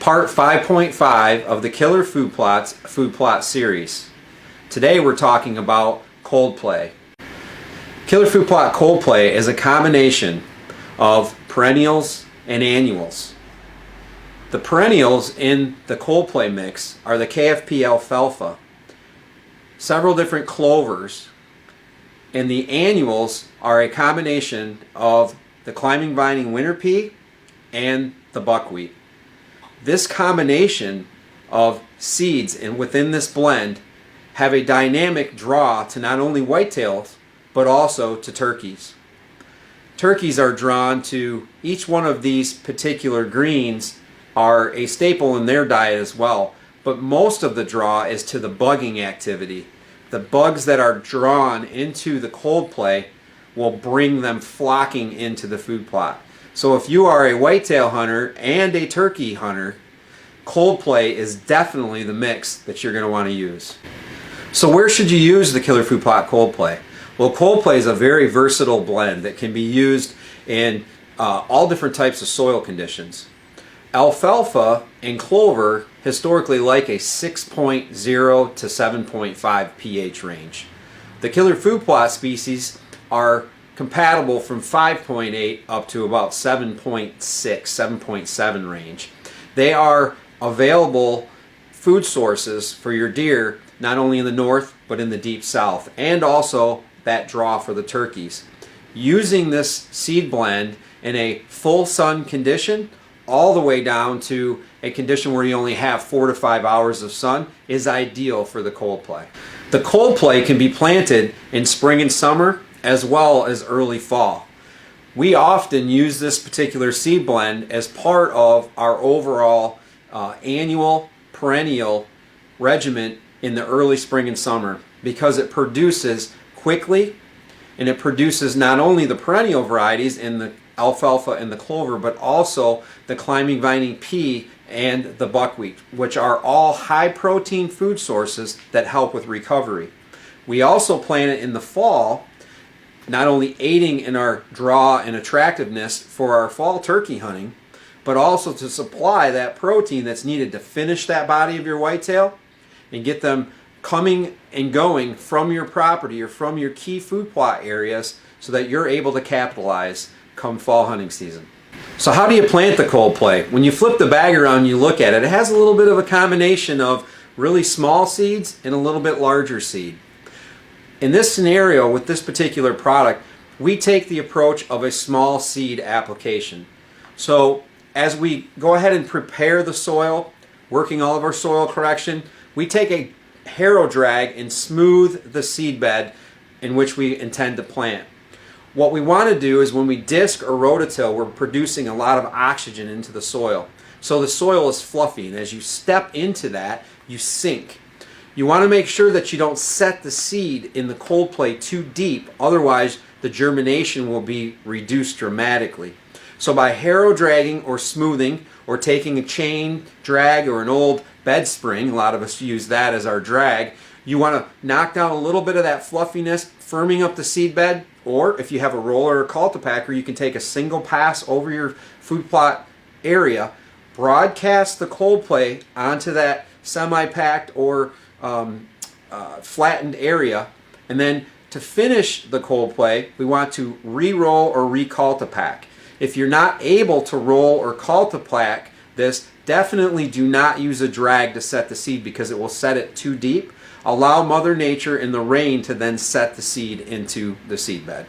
part 5.5 of the Killer Food Plot series. Today we're talking about cold play. Killer Food Plot cold play is a combination of perennials and annuals. The perennials in the cold play mix are the KFP alfalfa, several different clovers, and the annuals are a combination of the climbing vining winter pea and the buckwheat. This combination of seeds and within this blend have a dynamic draw to not only whitetails but also to turkeys. Turkeys are drawn to each one of these particular greens, are a staple in their diet as well, but most of the draw is to the bugging activity. The bugs that are drawn into the cold play will bring them flocking into the food plot. So if you are a whitetail hunter and a turkey hunter, cold play is definitely the mix that you're going to want to use. So where should you use the Killer Food Plot cold play? Well, cold play is a very versatile blend that can be used in all different types of soil conditions. Alfalfa and clover historically like a 6.0 to 7.5 pH range. The Killer Food Plot species are compatible from 5.8 up to about 7.6, 7.7 range. They are available food sources for your deer not only in the north but in the deep south, and also that draw for the turkeys. Using this seed blend in a full sun condition all the way down to a condition where you only have 4 to 5 hours of sun is ideal for the cold play. The cold play can be planted in spring and summer as well as early fall. We often use this particular seed blend as part of our overall annual perennial regimen in the early spring and summer because it produces quickly, and it produces not only the perennial varieties in the alfalfa and the clover, but also the climbing vining pea and the buckwheat, which are all high protein food sources that help with recovery. We also plant it in the fall, not only aiding in our draw and attractiveness for our fall turkey hunting, but also to supply that protein that's needed to finish that body of your whitetail and get them coming and going from your property or from your key food plot areas so that you're able to capitalize come fall hunting season. So how do you plant the cold play? When you flip the bag around and you look at it, it has a little bit of a combination of really small seeds and a little bit larger seed. In this scenario with this particular product, we take the approach of a small seed application. So as we go ahead and prepare the soil, working all of our soil correction, we take a harrow drag and smooth the seed bed in which we intend to plant. What we want to do is when we disc or rototill, we're producing a lot of oxygen into the soil. So the soil is fluffy, and as you step into that, you sink. You want to make sure that you don't set the seed in the cold play too deep, otherwise the germination will be reduced dramatically. So by harrow dragging or smoothing or taking a chain drag or an old bed spring, a lot of us use that as our drag, you want to knock down a little bit of that fluffiness, firming up the seed bed, or if you have a roller or cultipacker, you can take a single pass over your food plot area, broadcast the cold play onto that semi-packed or flattened area, and then to finish the cold play, we want to re-roll or re-cultipack. If you're not able to roll or cultipack this, definitely do not use a drag to set the seed because it will set it too deep. Allow Mother Nature and the rain to then set the seed into the seed bed.